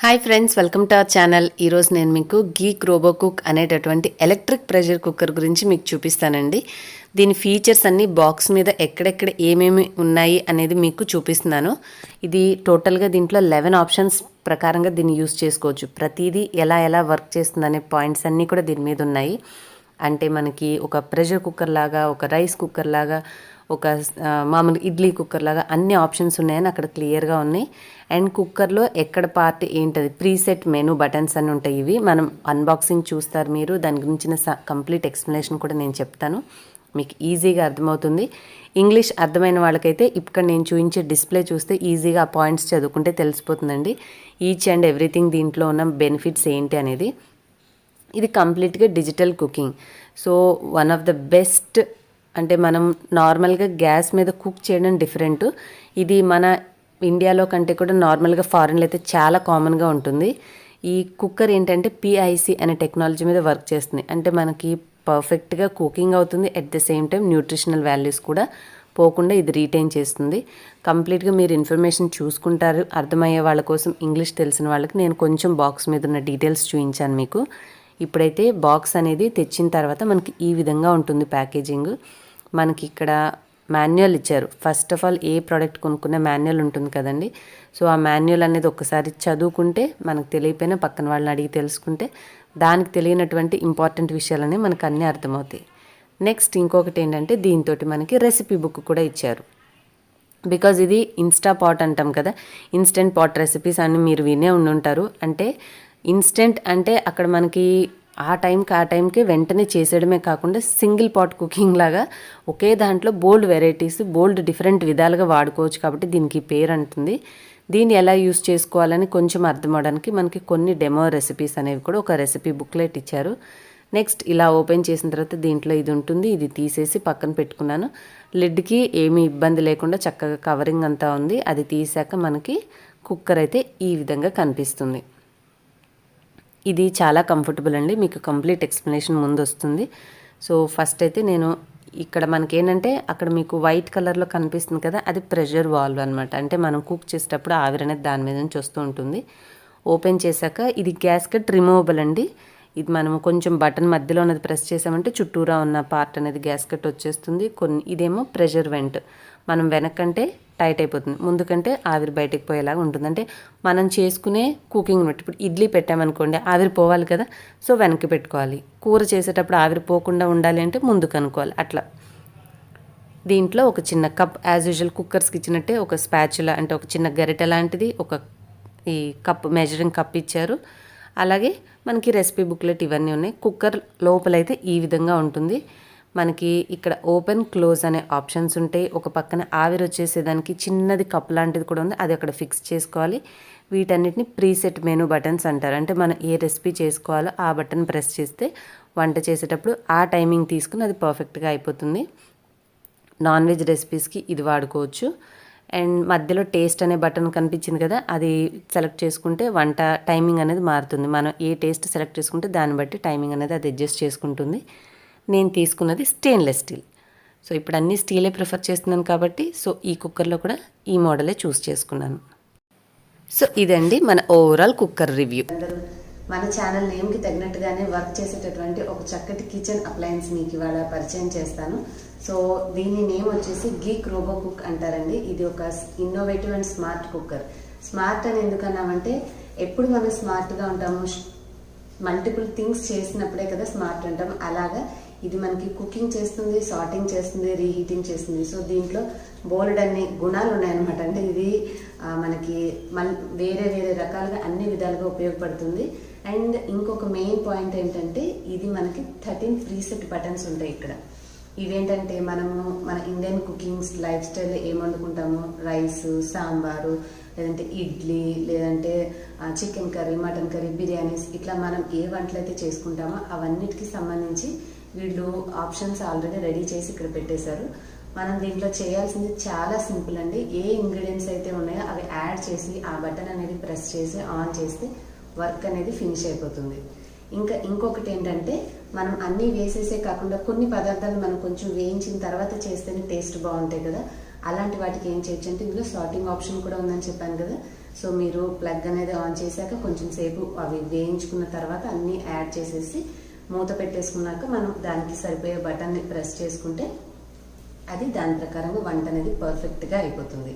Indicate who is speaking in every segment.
Speaker 1: Hi friends, welcome to our channel. ఈరోజు నేను మీకు గీక్ రోబోకుక్ అనేటటువంటి ఎలక్ట్రిక్ ప్రెషర్ కుక్కర్ గురించి మీకు చూపిస్తానండి. దీని ఫీచర్స్ అన్నీ బాక్స్ మీద ఎక్కడెక్కడ ఏమేమి ఉన్నాయి అనేది మీకు చూపిస్తున్నాను. ఇది టోటల్గా దీంట్లో 11 ఆప్షన్స్ ప్రకారంగా దీన్ని యూస్ చేసుకోవచ్చు. ప్రతిదీ ఎలా వర్క్ చేస్తుంది అనే పాయింట్స్ అన్నీ కూడా దీని మీద ఉన్నాయి. అంటే మనకి ఒక ప్రెషర్ కుక్కర్ లాగా, ఒక రైస్ కుక్కర్ లాగా, ఒక మామూలు ఇడ్లీ కుక్కర్ లాగా అన్ని ఆప్షన్స్ ఉన్నాయని అక్కడ క్లియర్గా ఉన్నాయి. అండ్ కుక్కర్లో ఎక్కడ పార్ట్ ఏంటది ప్రీసెట్ మెనూ బటన్స్ అని ఉంటాయి. ఇవి మనం అన్బాక్సింగ్ చూస్తారు మీరు. దాని గురించిన కంప్లీట్ ఎక్స్ప్లెనేషన్ కూడా నేను చెప్తాను, మీకు ఈజీగా అర్థమవుతుంది. ఇంగ్లీష్ అర్థమైన వాళ్ళకైతే ఇక్కడ నేను చూపించే డిస్ప్లే చూస్తే ఈజీగా ఆ పాయింట్స్ చదువుకుంటే తెలిసిపోతుందండి. ఈచ్ అండ్ ఎవ్రీథింగ్ దీంట్లో ఉన్న బెనిఫిట్స్ ఏంటి అనేది. ఇది కంప్లీట్గా digital cooking. So one of the best. అంటే మనం నార్మల్గా గ్యాస్ మీద కుక్ చేయడం డిఫరెంట్. ఇది మన ఇండియాలో కంటే కూడా నార్మల్గా ఫారిన్లో అయితే చాలా కామన్గా ఉంటుంది. ఈ కుక్కర్ ఏంటంటే పిఐసి అనే టెక్నాలజీ మీద వర్క్ చేస్తుంది. అంటే మనకి పర్ఫెక్ట్గా కుకింగ్ అవుతుంది. At the same time nutritional values కూడా పోకుండా ఇది రీటైన్ చేస్తుంది. కంప్లీట్గా మీరు ఇన్ఫర్మేషన్ చూసుకుంటారు. అర్థమయ్యే వాళ్ళ కోసం, ఇంగ్లీష్ తెలిసిన వాళ్ళకి నేను కొంచెం బాక్స్ మీద ఉన్న డీటెయిల్స్ చూపించాను మీకు. ఇప్పుడైతే బాక్స్ అనేది తెచ్చిన తర్వాత మనకి ఈ విధంగా ఉంటుంది ప్యాకేజింగ్. మనకి ఇక్కడ మాన్యువల్ ఇచ్చారు. First of all A product కొనుక్కునే మాన్యువల్ ఉంటుంది కదండి. సో ఆ మాన్యువల్ అనేది ఒకసారి చదువుకుంటే, మనకు తెలియకపోయినా పక్కన వాళ్ళని అడిగి తెలుసుకుంటే దానికి తెలియనటువంటి ఇంపార్టెంట్ విషయాలన్నీ మనకు అన్నీ అర్థమవుతాయి. నెక్స్ట్ ఇంకొకటి ఏంటంటే దీంతో మనకి రెసిపీ బుక్ కూడా ఇచ్చారు. బికాజ్ ఇది ఇన్స్టా పాట్ అంటాం కదా, ఇన్స్టెంట్ పాట్ రెసిపీస్ అని మీరు వినే ఉండుంటారు. అంటే ఇన్స్టెంట్ అంటే అక్కడ మనకి ఆ టైంకి వెంటనే చేసేయడమే కాకుండా సింగిల్ పాట్ కుకింగ్ లాగా ఒకే దాంట్లో బోల్డ్ వెరైటీస్, బోల్డ్ డిఫరెంట్ విధాలుగా వాడుకోవచ్చు. కాబట్టి దీనికి పేరు అంటుంది. దీన్ని ఎలా యూస్ చేసుకోవాలని కొంచెం అర్థం అవడానికి మనకి కొన్ని డెమో రెసిపీస్ అనేవి కూడా ఒక రెసిపీ బుక్లెట్ ఇచ్చారు. నెక్స్ట్ ఇలా ఓపెన్ చేసిన తర్వాత దీంట్లో ఇది ఉంటుంది. ఇది తీసేసి పక్కన పెట్టుకున్నాను. లిడ్కి ఏమీ ఇబ్బంది లేకుండా చక్కగా కవరింగ్ అంతా ఉంది. అది తీసాక మనకి కుక్కర్ అయితే ఈ విధంగా కనిపిస్తుంది. ఇది చాలా కంఫర్టబుల్ అండి. మీకు కంప్లీట్ ఎక్స్ప్లెనేషన్ ముందు వస్తుంది. సో ఫస్ట్ అయితే నేను ఇక్కడ మనకేంటంటే అక్కడ మీకు వైట్ కలర్లో కనిపిస్తుంది కదా, అది ప్రెషర్ వాల్వ్ అనమాట. అంటే మనం కుక్ చేసేటప్పుడు ఆవిరి అనేది దాని మీద నుంచి వస్తూ ఉంటుంది. ఓపెన్ చేశాక ఇది గ్యాస్కెట్ రిమూవబుల్ అండి. ఇది మనము కొంచెం బటన్ మధ్యలో ఉన్నది ప్రెస్ చేసామంటే చుట్టూరా ఉన్న పార్ట్ అనేది గ్యాస్కెట్ వచ్చేస్తుంది. ఇదేమో ప్రెషర్ వెంట్. మనం వెనక్కంటే టైట్ అయిపోతుంది, ముందుకంటే ఆవిరి బయటకు పోయేలాగా ఉంటుంది. అంటే మనం చేసుకునే కుకింగ్ బట్టి, ఇప్పుడు ఇడ్లీ పెట్టామనుకోండి ఆవిరి పోవాలి కదా, సో వెనక్కి పెట్టుకోవాలి. కూర చేసేటప్పుడు ఆవిరి పోకుండా ఉండాలి అంటే ముందుకు అనుకోవాలి. అట్లా దీంట్లో ఒక చిన్న కప్, యాజ్ యూజువల్ కుక్కర్స్కి ఇచ్చినట్టే ఒక స్పాచులా అంటే ఒక చిన్న గరిటె లాంటిది, ఒక ఈ కప్ మెజరింగ్ కప్ ఇచ్చారు. అలాగే మనకి రెసిపీ బుక్లెట్ ఇవన్నీ ఉన్నాయి. కుక్కర్ లోపలైతే ఈ విధంగా ఉంటుంది. మనకి ఇక్కడ ఓపెన్ క్లోజ్ అనే ఆప్షన్స్ ఉంటాయి. ఒక పక్కన ఆవిరి వచ్చేసేదానికి చిన్నది కప్ లాంటిది కూడా ఉంది, అది అక్కడ ఫిక్స్ చేసుకోవాలి. వీటన్నిటిని ప్రీసెట్ మెనూ బటన్స్ అంటారు. అంటే మనం ఏ రెసిపీ చేసుకోవాలో ఆ బటన్ ప్రెస్ చేస్తే వంట చేసేటప్పుడు ఆ టైమింగ్ తీసుకుని అది పర్ఫెక్ట్గా అయిపోతుంది. నాన్ వెజ్ రెసిపీస్కి ఇది వాడుకోవచ్చు. అండ్ మధ్యలో టేస్ట్ అనే బటన్ కనిపించింది కదా, అది సెలెక్ట్ చేసుకుంటే వంట టైమింగ్ అనేది మారుతుంది. మనం ఏ టేస్ట్ సెలెక్ట్ చేసుకుంటే దాన్ని బట్టి టైమింగ్ అనేది అది అడ్జస్ట్ చేసుకుంటుంది. నేను తీసుకున్నది స్టెయిన్లెస్ స్టీల్. సో ఇప్పుడు అన్నీ స్టీలే ప్రిఫర్ చేస్తున్నాను కాబట్టి సో ఈ కుక్కర్లో కూడా ఈ మోడలే చూస్ చేసుకున్నాను. సో ఇదండి మన ఓవరాల్ కుక్కర్ రివ్యూ.
Speaker 2: మన ఛానల్ నేమ్కి తగినట్టుగానే వర్క్ చేసేటటువంటి ఒక చక్కటి కిచెన్ అప్లయన్స్ మీకు ఇవాళ పరిచయం చేస్తాను. సో దీని నేమ్ వచ్చేసి గీక్ రోబోకుక్ అంటారండి. ఇది ఒక innovative and smart cooker. Smart అని ఎందుకన్నామంటే ఎప్పుడు మనం స్మార్ట్గా ఉంటాము, మల్టిపుల్ థింగ్స్ చేసినప్పుడే కదా స్మార్ట్ అంటాం. అలాగా ఇది మనకి కుకింగ్ చేస్తుంది, సాటింగ్ చేస్తుంది, రీహీటింగ్ చేస్తుంది. సో దీంట్లో బోల్డ్ అన్ని గుణాలు ఉన్నాయన్నమాట. అంటే ఇది మనకి వేరే రకాలుగా అన్ని విధాలుగా ఉపయోగపడుతుంది. అండ్ ఇంకొక మెయిన్ పాయింట్ ఏంటంటే ఇది మనకి 13 ప్రీసెట్ బటన్స్ ఉంటాయి ఇక్కడ. ఇవేంటంటే మనము మన ఇండియన్ కుకింగ్స్ లైఫ్ స్టైల్ ఏం వండుకుంటాము, రైస్, సాంబారు, లేదంటే ఇడ్లీ, లేదంటే chicken curry, mutton curry, biryanis, ఇట్లా మనం ఏ వంటలు అయితే చేసుకుంటామో అవన్నిటికీ సంబంధించి వీళ్ళు ఆప్షన్స్ ఆల్రెడీ రెడీ చేసి ఇక్కడ పెట్టేశారు. మనం దీంట్లో చేయాల్సింది చాలా సింపుల్ అండి. ఏ ఇంగ్రీడియంట్స్ అయితే ఉన్నాయో అవి యాడ్ చేసి ఆ బటన్ అనేది ప్రెస్ చేసి ఆన్ చేస్తే వర్క్ అనేది ఫినిష్ అయిపోతుంది. ఇంకొకటి ఏంటంటే మనం అన్నీ వేసేసే కాకుండా కొన్ని పదార్థాలు మనం కొంచెం వేయించిన తర్వాత చేస్తేనే టేస్ట్ బాగుంటాయి కదా. అలాంటి వాటికి ఏం చేయొచ్చు అంటే ఇందులో సార్టింగ్ ఆప్షన్ కూడా ఉందని చెప్పాను కదా, సో మీరు ప్లగ్ అనేది ఆన్ చేశాక కొంచెం సేపు అవి వేయించుకున్న తర్వాత అన్నీ యాడ్ చేసేసి మూత పెట్టేసుకున్నాక మనం దానికి సరిపోయే బటన్ని ప్రెస్ చేసుకుంటే అది దాని ప్రకారంగా వంట అనేది పర్ఫెక్ట్గా అయిపోతుంది.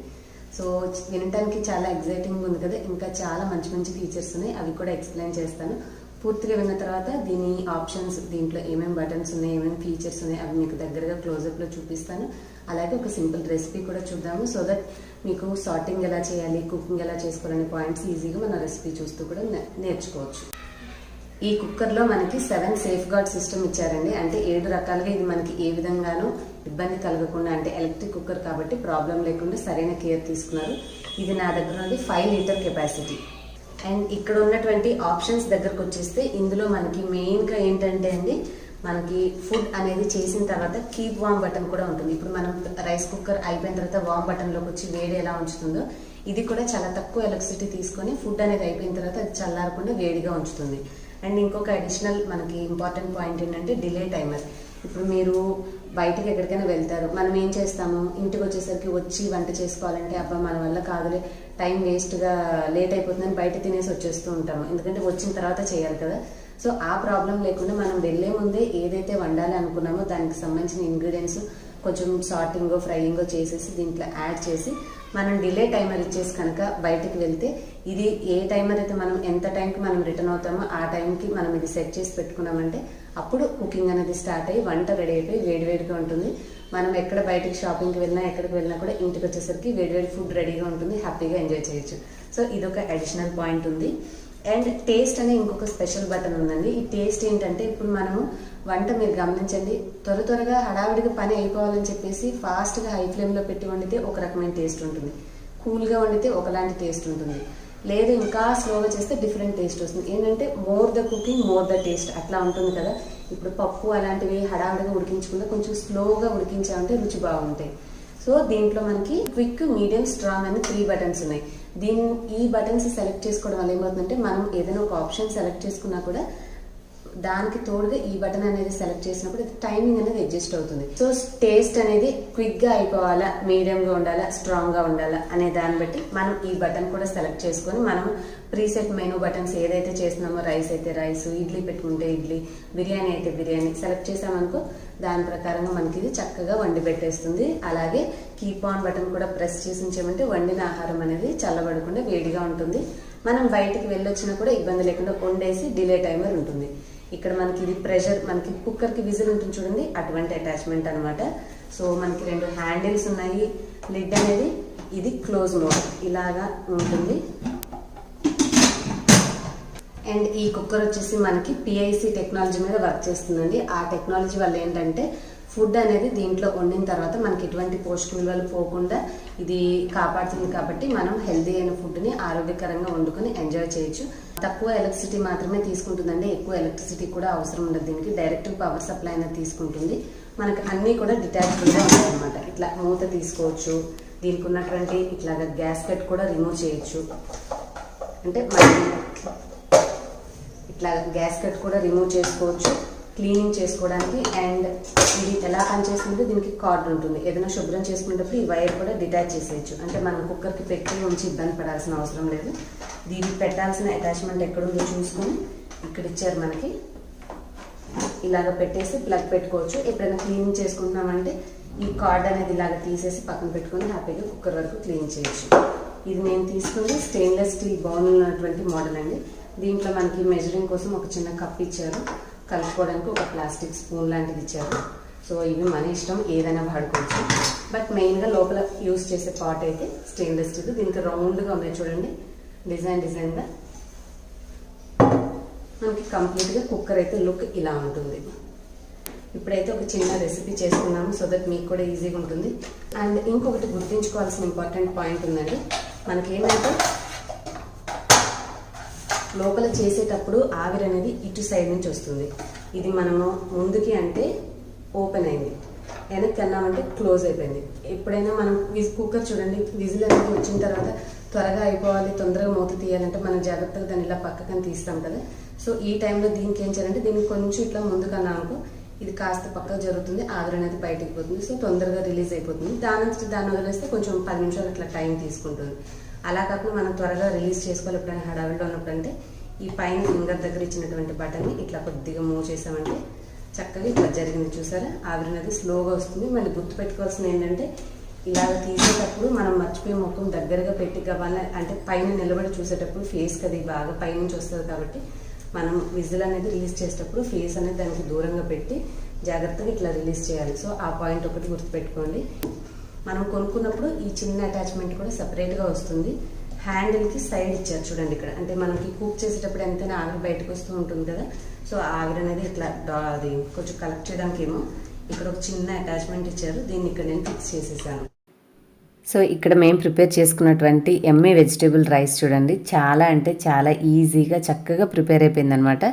Speaker 2: సో వినటానికి చాలా ఎగ్జైటింగ్ ఉంది కదా, ఇంకా చాలా మంచి మంచి ఫీచర్స్ ఉన్నాయి, అవి కూడా ఎక్స్ప్లెయిన్ చేస్తాను. పూర్తిగా విన్న తర్వాత దీని ఆప్షన్స్, దీంట్లో ఏమేమి బటన్స్ ఉన్నాయి, ఏమేమి ఫీచర్స్ ఉన్నాయి అవి మీకు దగ్గరగా క్లోజప్లో చూపిస్తాను. అలాగే ఒక సింపుల్ రెసిపీ కూడా చూద్దాము, సో దట్ మీకు సార్టింగ్ ఎలా చేయాలి, కుకింగ్ ఎలా చేసుకోవాలనే పాయింట్స్ ఈజీగా మన రెసిపీ చూస్తూ కూడా నేర్చుకోవచ్చు. ఈ కుక్కర్లో మనకి 7 సేఫ్ గార్డ్ సిస్టమ్ ఇచ్చారండి. అంటే 7 రకాలుగా ఇది మనకి ఏ విధంగానూ ఇబ్బంది కలగకుండా, అంటే ఎలక్ట్రిక్ కుక్కర్ కాబట్టి ప్రాబ్లం లేకుండా సరైన కేర్ తీసుకున్నారు. ఇది నా దగ్గర నుండి 5 లీటర్ కెపాసిటీ. అండ్ ఇక్కడ ఉన్నటువంటి ఆప్షన్స్ దగ్గరకు వచ్చేస్తే ఇందులో మనకి మెయిన్గా ఏంటంటే అండి, మనకి ఫుడ్ అనేది చేసిన తర్వాత కీప్ వామ్ బటన్ కూడా ఉంటుంది. ఇప్పుడు మనం రైస్ కుక్కర్ అయిపోయిన తర్వాత వామ్ బటన్లోకి వచ్చి వేడి ఎలా ఉంచుతుందో, ఇది కూడా చాలా తక్కువ ఎలక్ట్రిసిటీ తీసుకొని ఫుడ్ అనేది అయిపోయిన తర్వాత అది చల్లారకుండా వేడిగా ఉంచుతుంది. అండ్ ఇంకొక అడిషనల్ మనకి ఇంపార్టెంట్ పాయింట్ ఏంటంటే డిలే టైమర్. ఇప్పుడు మీరు బయటకు ఎక్కడికైనా వెళ్తారు, మనం ఏం చేస్తాము, ఇంటికి వచ్చేసరికి వచ్చి వంట చేసుకోవాలంటే అబ్బా మన వల్ల కాదులే, టైం వేస్ట్గా లేట్ అయిపోతుందని బయట తినేసి వచ్చేస్తూ ఉంటాము, ఎందుకంటే వచ్చిన తర్వాత చేయాలి కదా. సో ఆ ప్రాబ్లం లేకుండా మనం వెళ్లే ముందే ఏదైతే వండాలి అనుకున్నామో దానికి సంబంధించిన ఇంగ్రీడియంట్స్ కొంచెం సార్టింగో ఫ్రైయింగో చేసేసి దీంట్లో యాడ్ చేసి మనం డిలే టైమర్ ఇచ్చేసి కనుక బయటకు వెళ్తే, ఇది ఏ టైమర్ అయితే మనం ఎంత టైంకి మనం రిటర్న్ అవుతామో ఆ టైంకి మనం ఇది సెట్ చేసి పెట్టుకున్నామంటే అప్పుడు కుకింగ్ అనేది స్టార్ట్ అయ్యి వంట రెడీ అయిపోయి వేడివేడిగా ఉంటుంది. మనం ఎక్కడ బయటకి షాపింగ్కి వెళ్ళినా ఎక్కడికి వెళ్ళినా కూడా ఇంటికి వచ్చేసరికి వేడివేడి ఫుడ్ రెడీగా ఉంటుంది, హ్యాపీగా ఎంజాయ్ చేయొచ్చు. సో ఇదొక అడిషనల్ పాయింట్ ఉంది. అండ్ టేస్ట్ అనే ఇంకొక స్పెషల్ బటన్ ఉందండి. ఈ టేస్ట్ ఏంటంటే, ఇప్పుడు మనము వంట మీరు గమనించండి, త్వరగా హడావిడిగా పని అయిపోవాలని చెప్పేసి ఫాస్ట్గా హై ఫ్లేమ్లో పెట్టి వండితే ఒక రకమైన టేస్ట్ ఉంటుంది, కూల్గా వండితే ఒకలాంటి టేస్ట్ ఉంటుంది, లేదు ఇంకా స్లోగా చేస్తే డిఫరెంట్ టేస్ట్ వస్తుంది. ఏంటంటే more the cooking more the taste అట్లా ఉంటుంది కదా. ఇప్పుడు పప్పు అలాంటివి హడావిడిగా ఉడికించకుండా కొంచెం స్లోగా ఉడికించామంటే రుచి బాగుంటాయి. సో దీంట్లో మనకి క్విక్, మీడియం, స్ట్రాంగ్ అని 3 బటన్స్ ఉన్నాయి. ఈ బటన్స్ సెలెక్ట్ చేసుకోవడం వల్ల ఏమవుతుందంటే, మనం ఏదైనా ఒక ఆప్షన్ సెలెక్ట్ చేసుకున్నా కూడా దానికి తోడుగా ఈ బటన్ అనేది సెలెక్ట్ చేసినప్పుడు టైమింగ్ అనేది అడ్జస్ట్ అవుతుంది. సో టేస్ట్ అనేది క్విక్ గా అయిపోవాలా, మీడియం గా ఉండాలా, స్ట్రాంగ్ గా ఉండాలా అనే దాన్ని బట్టి మనం ఈ బటన్ కూడా సెలెక్ట్ చేసుకొని మనం ప్రీసెట్ మెనూ బటన్స్ ఏదైతే చేస్తున్నామో, రైస్ అయితే రైస్, ఇడ్లీ పెట్టుకుంటే ఇడ్లీ, బిర్యానీ అయితే బిర్యానీ సెలెక్ట్ చేసామనుకో దాని ప్రకారంగా మనకి ఇది చక్కగా వండి పెట్టేస్తుంది. అలాగే కీప్ ఆన్ బటన్ కూడా ప్రెస్ చేసి ఉంచామంటే వండిన ఆహారం అనేది చల్లబడకుండా వేడిగా ఉంటుంది. మనం బయటికి వెళ్ళొచ్చినా కూడా ఇబ్బంది లేకుండా వండేసి డిలే టైమర్ ఉంటుంది. ఇక్కడ మనకి ఇది ప్రెషర్, మనకి కుక్కర్కి విజిల్ ఉంటుంది చూడండి, అటువంటి అటాచ్మెంట్ అనమాట. సో మనకి 2 హ్యాండిల్స్ ఉన్నాయి. లిడ్ అనేది ఇది క్లోజ్ మోడ్ ఇలాగా ఉంటుంది. అండ్ ఈ కుక్కర్ వచ్చేసి మనకి పిఐసి టెక్నాలజీ మీద వర్క్ చేస్తుందండి. ఆ టెక్నాలజీ వల్ల ఏంటంటే ఫుడ్ అనేది దీంట్లో వండిన తర్వాత మనకి ఎటువంటి పోషక విలువలు పోకుండా ఇది కాపాడుతుంది. కాబట్టి మనం హెల్దీ అయిన ఫుడ్ని ఆరోగ్యకరంగా వండుకొని ఎంజాయ్ చేయొచ్చు. తక్కువ ఎలక్ట్రిసిటీ మాత్రమే తీసుకుంటుందండి, ఎక్కువ ఎలక్ట్రిసిటీ కూడా అవసరం ఉండదు. దీనికి డైరెక్ట్ పవర్ సప్లై అనేది తీసుకుంటుంది. మనకి అన్నీ కూడా డిటాచబుల్గా ఉంటాయి అనమాట. ఇట్లా మూత తీసుకోవచ్చు, దీనికి ఉన్నటువంటి ఇట్లాగా గ్యాస్ కట్ కూడా రిమూవ్ చేయొచ్చు. అంటే మనకి ఇట్లా గ్యాస్ కట్ కూడా రిమూవ్ చేసుకోవచ్చు క్లీనింగ్ చేసుకోవడానికి. అండ్ ఇది ఎలా పనిచేస్తుందో దీనికి కార్డ్ ఉంటుంది, ఏదైనా శుభ్రం చేసుకునేటప్పుడు ఈ వైర్ కూడా డిటాచ్ చేసేయచ్చు. అంటే మనం కుక్కర్కి పెట్టి ఉంచి ఇబ్బంది పడాల్సిన అవసరం లేదు. దీనికి పెట్టాల్సిన అటాచ్మెంట్ ఎక్కడుందో చూసుకొని ఇక్కడ ఇచ్చారు మనకి, ఇలాగ పెట్టేసి ప్లగ్ పెట్టుకోవచ్చు. ఎప్పుడైనా క్లీనింగ్ చేసుకుంటున్నామంటే ఈ కార్డ్ అనేది ఇలాగ తీసేసి పక్కన పెట్టుకొని హ్యాపీగా కుక్కర్ వరకు క్లీన్ చేయొచ్చు. ఇది నేను తీసుకుంది స్టెయిన్లెస్ స్టీల్ బౌల్ ఉన్నటువంటి మోడల్ అండి. దీంట్లో మనకి మెజరింగ్ కోసం ఒక చిన్న కప్ ఇచ్చారు, కలుపుకోవడానికి ఒక ప్లాస్టిక్ స్పూన్ లాంటిది ఇచ్చారు. సో ఇవి మన ఇష్టం, ఏదైనా వాడుకోవచ్చు. బట్ మెయిన్గా లోపల యూజ్ చేసే పాట్ అయితే స్టెయిన్లెస్ స్టీల్. దీనికి రౌండ్గా ఉన్నాయి చూడండి, డిజైన్గా మనకి కంప్లీట్గా కుక్కర్ అయితే లుక్ ఇలా ఉంటుంది. ఇప్పుడైతే ఒక చిన్న రెసిపీ చేసుకున్నాము, సో దట్ మీకు కూడా ఈజీగా ఉంటుంది. అండ్ ఇంకొకటి గుర్తుంచుకోవాల్సిన ఇంపార్టెంట్ పాయింట్ ఉందండి. మనకి ఏంటంటే లోపల చేసేటప్పుడు ఆవిరి అనేది ఇటు సైడ్ నుంచి వస్తుంది. ఇది మనము ముందుకి అంటే ఓపెన్ అయింది, వెనక్కి అన్నామంటే క్లోజ్ అయిపోయింది. ఎప్పుడైనా మనం కుక్కర్ చూడండి, విజిల్ అనేది వచ్చిన తర్వాత త్వరగా అయిపోవాలి, తొందరగా మూత తీయాలంటే మనం జాగ్రత్తగా దాన్ని ఇలా పక్కకని తీస్తాం కదా. సో ఈ టైంలో దీనికి ఏం చేయాలంటే దీనికి కొంచెం ఇట్లా ముందుకన్నా అనుకో ఇది కాస్త పక్కకు జరుగుతుంది, ఆవిరి అనేది బయటకు పోతుంది. సో తొందరగా రిలీజ్ అయిపోతుంది. దాని వదిలేస్తే కొంచెం 10 నిమిషాలు అట్లా టైం తీసుకుంటుంది. అలా కాకుండా మనం త్వరగా రిలీజ్ చేసుకోవాలి ఎప్పుడైనా హడావిడిలో ఉన్నప్పుడు అంటే ఈ పైన ఫింగర్ దగ్గర ఇచ్చినటువంటి బటన్ని ఇట్లా కొద్దిగా మూవ్ చేసామంటే చక్కగా ఇట్లా జరిగింది. చూసారా, ఆవిరి అనేది స్లోగా వస్తుంది. మళ్ళీ గుర్తుపెట్టుకోవాల్సింది ఏంటంటే ఇలాగ తీసేటప్పుడు మనం మర్చిపోయి ముఖం దగ్గరగా పెట్టి కావాలి అంటే పైన నిలబడి చూసేటప్పుడు ఫేస్కి అది బాగా పైనుంచి వస్తుంది కాబట్టి మనం విజిల్ అనేది రిలీజ్ చేసేటప్పుడు ఫేస్ అనేది దానికి దూరంగా పెట్టి జాగ్రత్తగా ఇట్లా రిలీజ్ చేయాలి. సో ఆ పాయింట్ ఒకటి గుర్తుపెట్టుకోండి. మనం కొనుక్కున్నప్పుడు ఈ చిన్న అటాచ్మెంట్ కూడా సపరేట్గా వస్తుంది. హ్యాండిల్కి సైడ్ ఇచ్చారు చూడండి ఇక్కడ, అంటే మనకి కుక్ చేసేటప్పుడు ఎంతైనా ఆవిరి బయటకు వస్తూ ఉంటుంది కదా. సో ఆవిరి అనేది ఇట్లా అది కొంచెం కలెక్ట్ చేయడానికి ఏమో ఇక్కడ ఒక చిన్న అటాచ్మెంట్ ఇచ్చారు. దీన్ని ఇక్కడ నేను ఫిక్స్ చేసేసాను.
Speaker 1: సో ఇక్కడ మేము ప్రిపేర్ చేసుకున్నటువంటి ఎమ్మె వెజిటేబుల్ రైస్ చూడండి, చాలా అంటే చాలా ఈజీగా చక్కగా ప్రిపేర్ అయిపోయిందనమాట.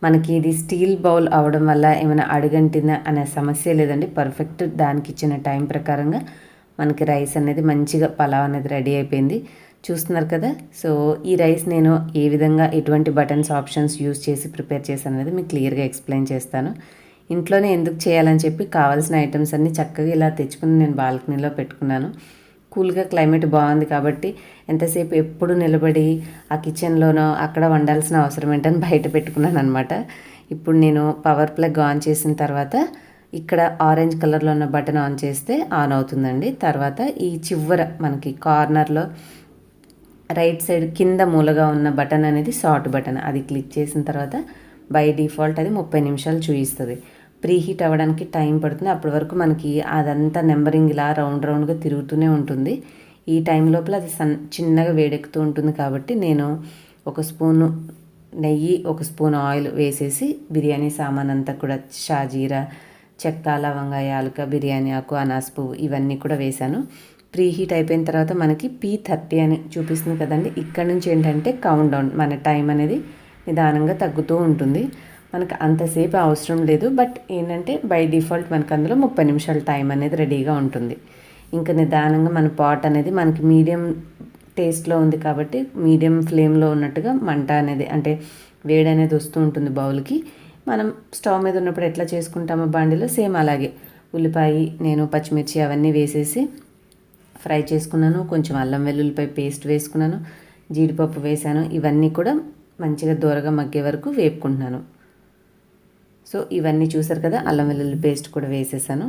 Speaker 1: మనకి ఇది స్టీల్ బౌల్ అవడం వల్ల ఏమైనా అడుగంటిందా అనే సమస్య లేదండి. పర్ఫెక్ట్ దానికి ఇచ్చిన టైం ప్రకారంగా మనకి రైస్ అనేది మంచిగా పలావ్ అనేది రెడీ అయిపోయింది. చూస్తున్నారు కదా. సో ఈ రైస్ నేను ఏ విధంగా ఎటువంటి బటన్స్ ఆప్షన్స్ యూస్ చేసి ప్రిపేర్ చేశాను అనేది మీకు క్లియర్గా ఎక్స్ప్లెయిన్ చేస్తాను. ఇంట్లోనే ఎందుకు చేయాలని చెప్పి కావాల్సిన ఐటమ్స్ అన్నీ చక్కగా ఇలా తెచ్చుకుని నేను బాల్కనీలో పెట్టుకున్నాను. కూల్గా క్లైమేట్ బాగుంది కాబట్టి ఎంతసేపు ఎప్పుడు నిలబడి ఆ కిచెన్లోనో అక్కడ వండాల్సిన అవసరం ఏంటని బయట పెట్టుకున్నాను అనమాట. ఇప్పుడు నేను పవర్ ప్లగ్ ఆన్ చేసిన తర్వాత ఇక్కడ ఆరెంజ్ కలర్లో ఉన్న బటన్ ఆన్ చేస్తే ఆన్ అవుతుందండి. తర్వాత ఈ చివర మనకి కార్నర్లో రైట్ సైడ్ కింద మూలగా ఉన్న బటన్ అనేది షార్ట్ బటన్, అది క్లిక్ చేసిన తర్వాత బై డిఫాల్ట్ అది 30 నిమిషాలు చూపిస్తుంది. ప్రీ హీట్ అవ్వడానికి టైం పడుతుంది. అప్పటి వరకు మనకి అదంతా నెంబరింగ్ ఇలా రౌండ్గా తిరుగుతూనే ఉంటుంది. ఈ టైం లోపల అది చిన్నగా వేడెక్కుతూ ఉంటుంది కాబట్టి నేను ఒక స్పూను నెయ్యి, ఒక స్పూన్ ఆయిల్ వేసేసి బిర్యానీ సామాన్ అంతా కూడా షాజీరా, చెక్క, లవంగా, యాలక, బిర్యానీ ఆకు, అనాస్ పువ్వు ఇవన్నీ కూడా వేశాను. ప్రీ హీట్ అయిపోయిన తర్వాత మనకి P30 అని చూపిస్తుంది కదండి. ఇక్కడ నుంచి ఏంటంటే కౌంట్ డౌన్, మన టైం అనేది నిదానంగా తగ్గుతూ ఉంటుంది. మనకు అంతసేపు అవసరం లేదు, బట్ ఏంటంటే బై డిఫాల్ట్ మనకు అందులో 30 నిమిషాల టైం అనేది రెడీగా ఉంటుంది. ఇంకా నిదానంగా మన పాట్ అనేది మనకి మీడియం టేస్ట్లో ఉంది కాబట్టి మీడియం ఫ్లేమ్లో ఉన్నట్టుగా మంట అనేది అంటే వేడి అనేది వస్తూ ఉంటుంది బౌల్కి. మనం స్టవ్ మీద ఉన్నప్పుడు ఎట్లా చేసుకుంటామో బాండిలో సేమ్ అలాగే ఉల్లిపాయ, నేను పచ్చిమిర్చి అవన్నీ వేసేసి ఫ్రై చేసుకున్నాను. కొంచెం అల్లం వెల్లుల్లిపాయ పేస్ట్ వేసుకున్నాను, జీడిపప్పు వేసాను. ఇవన్నీ కూడా మంచిగా దూరగా మగ్గే వరకు వేపుకుంటున్నాను. సో ఇవన్నీ చూసారు కదా, అల్లం వెల్లుల్లి పేస్ట్ కూడా వేసేసాను.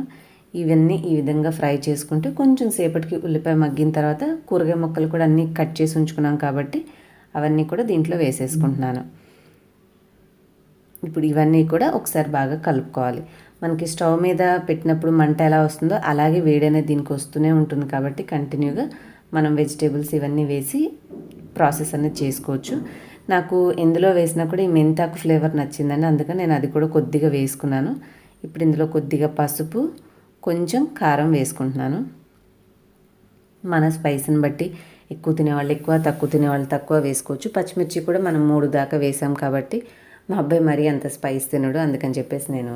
Speaker 1: ఇవన్నీ ఈ విధంగా ఫ్రై చేసుకుంటే కొంచెం సేపటికి ఉల్లిపాయ మగ్గిన తర్వాత కూరగాయ ముక్కలు కూడా అన్నీ కట్ చేసి ఉంచుకున్నాం కాబట్టి అవన్నీ కూడా దీంట్లో వేసేసుకుంటున్నాను. ఇప్పుడు ఇవన్నీ కూడా ఒకసారి బాగా కలుపుకోవాలి. మనకి స్టవ్ మీద పెట్టినప్పుడు మంట ఎలా వస్తుందో అలాగే వేడి అనేది దీనికి వస్తూనే ఉంటుంది కాబట్టి కంటిన్యూగా మనం వెజిటేబుల్స్ ఇవన్నీ వేసి ప్రాసెస్ అనేది చేసుకోవచ్చు. నాకు ఎందులో వేసినా కూడా ఈ మెంతాకు ఫ్లేవర్ నచ్చిందండి, అందుకని నేను అది కూడా కొద్దిగా వేసుకున్నాను. ఇప్పుడు ఇందులో కొద్దిగా పసుపు, కొంచెం కారం వేసుకుంటున్నాను. మన స్పైస్ని బట్టి ఎక్కువ తినేవాళ్ళు ఎక్కువ, తక్కువ తినేవాళ్ళు తక్కువ వేసుకోవచ్చు. పచ్చిమిర్చి కూడా మనం 3 దాకా వేసాం కాబట్టి మా అబ్బాయి మరీ అంత స్పైస్ తినడు, అందుకని చెప్పేసి నేను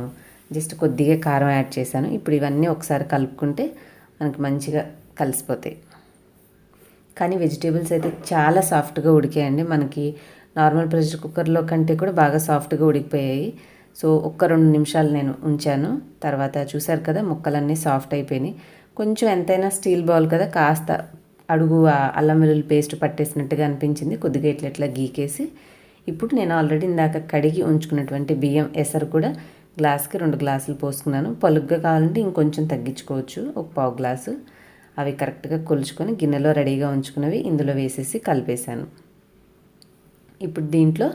Speaker 1: జస్ట్ కొద్దిగా కారం యాడ్ చేశాను. ఇప్పుడు ఇవన్నీ ఒకసారి కలుపుకుంటే మనకి మంచిగా కలిసిపోతాయి. కానీ వెజిటేబుల్స్ అయితే చాలా సాఫ్ట్గా ఉడికాయండి. మనకి నార్మల్ ప్రెషర్ కుక్కర్లో కంటే కూడా బాగా సాఫ్ట్గా ఉడికిపోయాయి. సో 1-2 నిమిషాలు నేను ఉంచాను. తర్వాత చూసారు కదా ముక్కలన్నీ సాఫ్ట్ అయిపోయినాయి. కొంచెం ఎంతైనా స్టీల్ బౌల్ కదా, కాస్త అడుగు అల్లం వెల్లుల్లి పేస్ట్ పట్టేసినట్టుగా అనిపించింది. కొద్దిగా ఇట్లా గీకేసి ఇప్పుడు నేను ఆల్రెడీ ఇందాక కడిగి ఉంచుకున్నటువంటి బియ్యం ఎసరు కూడా గ్లాస్కి 2 గ్లాసులు పోసుకున్నాను. పలుగ్గా కావాలంటే ఇంకొంచెం తగ్గించుకోవచ్చు, ఒక 1/4 గ్లాసు. అవి కరెక్ట్గా కొలుచుకొని గిన్నెలో రెడీగా ఉంచుకున్నవి ఇందులో వేసేసి కలిపేశాను. ఇప్పుడు దీంట్లో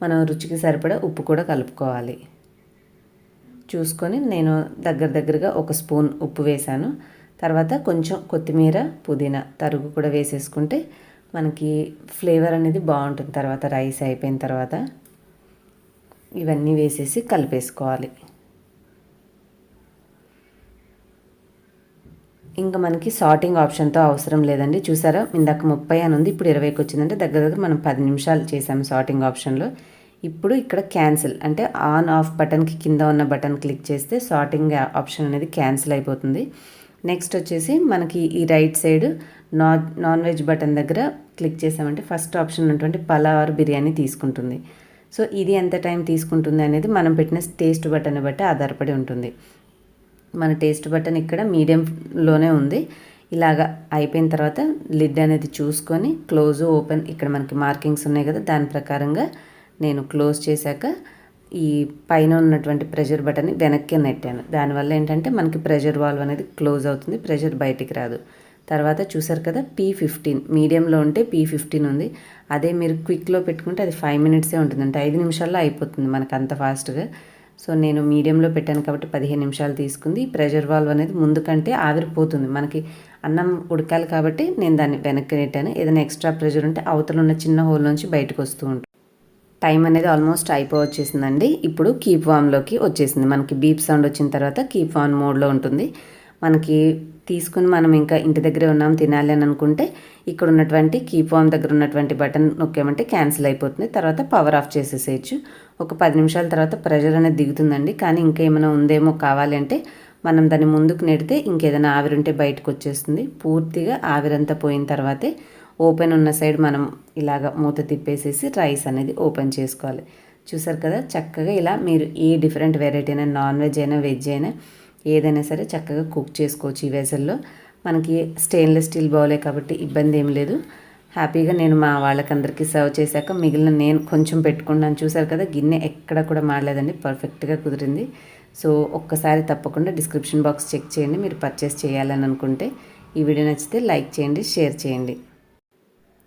Speaker 1: మనం రుచికి సరిపడా ఉప్పు కూడా కలుపుకోవాలి. చూసుకొని నేను దగ్గరగా 1 స్పూన్ ఉప్పు వేశాను. తర్వాత కొంచెం కొత్తిమీర, పుదీనా తరుగు కూడా వేసేసుకుంటే మనకి ఫ్లేవర్ అనేది బాగుంటుంది. తర్వాత రైస్ అయిపోయిన తర్వాత ఇవన్నీ వేసేసి కలిపేసుకోవాలి. ఇంకా మనకి సాటింగ్ ఆప్షన్తో అవసరం లేదండి. చూసారా, ఇందాక 30 అని ఉంది, ఇప్పుడు 20కి వచ్చిందంటే దగ్గర మనం 10 నిమిషాలు చేసాము సాటింగ్ ఆప్షన్లో. ఇప్పుడు ఇక్కడ క్యాన్సిల్ అంటే ఆన్ ఆఫ్ బటన్కి కింద ఉన్న బటన్ క్లిక్ చేస్తే సాటింగ్ ఆప్షన్ అనేది క్యాన్సిల్ అయిపోతుంది. నెక్స్ట్ వచ్చేసి మనకి ఈ right side non veg button దగ్గర క్లిక్ చేసామంటే ఫస్ట్ ఆప్షన్ ఉన్నటువంటి పలావ్ బిర్యానీ తీసుకుంటుంది. సో ఇది ఎంత టైం తీసుకుంటుంది అనేది మనం పెట్టిన టేస్ట్ బటన్ బట్టి ఆధారపడి ఉంటుంది. మన టేస్ట్ బటన్ ఇక్కడ మీడియంలోనే ఉంది. ఇలాగా అయిపోయిన తర్వాత లిడ్ అనేది చూసుకొని క్లోజ్ ఓపెన్ ఇక్కడ మనకి మార్కింగ్స్ ఉన్నాయి కదా, దాని ప్రకారంగా నేను క్లోజ్ చేశాక ఈ పైన ఉన్నటువంటి ప్రెషర్ బటన్ని వెనక్కి నెట్టాను. దానివల్ల ఏంటంటే మనకి ప్రెషర్ వాల్వ్ అనేది క్లోజ్ అవుతుంది, ప్రెషర్ బయటికి రాదు. తర్వాత చూసారు కదా P15 మీడియంలో ఉంటే P15 ఉంది. అదే మీరు క్విక్లో పెట్టుకుంటే అది 5 మినిట్సే ఉంటుంది, అంటే 5 నిమిషాల్లో అయిపోతుంది మనకు అంత ఫాస్ట్గా. సో నేను మీడియంలో పెట్టాను కాబట్టి 15 నిమిషాలు తీసుకుంది. ప్రెషర్ వాల్వ్ అనేది ముందు కంటే ఆవిరిపోతుంది, మనకి అన్నం ఉడకాలి కాబట్టి నేను దాన్ని వెనక్కి నెట్టాను. ఏదైనా ఎక్స్ట్రా ప్రెషర్ ఉంటే అవతల ఉన్న చిన్న హోల్ నుంచి బయటకు వస్తూ ఉంటుంది. టైం అనేది ఆల్మోస్ట్ అయిపోవచ్చేసిందండి. ఇప్పుడు కీప్ వామ్లోకి వచ్చేసింది. మనకి బీప్ సౌండ్ వచ్చిన తర్వాత కీప్ వామ్ మోడ్లో ఉంటుంది. మనకి తీసుకుని మనం ఇంకా ఇంటి దగ్గరే ఉన్నాం తినాలి అని అనుకుంటే ఇక్కడ ఉన్నటువంటి కీప్ వామ్ దగ్గర ఉన్నటువంటి బటన్ నొక్కామంటే క్యాన్సిల్ అయిపోతుంది. తర్వాత పవర్ ఆఫ్ చేసేసేయచ్చు. ఒక 10 నిమిషాల తర్వాత ప్రెషర్ అనేది దిగుతుందండి. కానీ ఇంకా ఏమైనా ఉందేమో కావాలి అంటే మనం దాన్ని ముందుకు నెడితే ఇంకేదైనా ఆవిరి ఉంటే బయటకు వచ్చేస్తుంది. పూర్తిగా ఆవిరంతా పోయిన తర్వాతే ఓపెన్ ఉన్న సైడ్ మనం ఇలాగ మూత తిప్పేసేసి రైస్ అనేది ఓపెన్ చేసుకోవాలి. చూసారు కదా చక్కగా ఇలా మీరు ఏ డిఫరెంట్ వెరైటీ అయినా, నాన్ వెజ్ అయినా వెజ్ అయినా ఏదైనా సరే చక్కగా కుక్ చేసుకోవచ్చు. ఈ వెజల్లో మనకి స్టెయిన్లెస్ స్టీల్ బౌలే కాబట్టి ఇబ్బంది ఏం లేదు. హ్యాపీగా నేను మా వాళ్ళకందరికీ సర్వ్ చేశాక మిగిలిన నేను కొంచెం పెట్టుకున్నాను. చూసారు కదా గిన్నె ఎక్కడ కూడా మాడలేదండి, పర్ఫెక్ట్గా కుదిరింది. సో ఒక్కసారి తప్పకుండా డిస్క్రిప్షన్ బాక్స్ చెక్ చేయండి మీరు పర్చేస్ చేయాలని అనుకుంటే. ఈ వీడియో నచ్చితే లైక్ చేయండి, షేర్ చేయండి.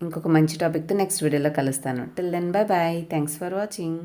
Speaker 1: ఇంకొక మంచి టాపిక్తో నెక్స్ట్ వీడియోలో కలుస్తాను. Till then bye bye. Thanks for watching.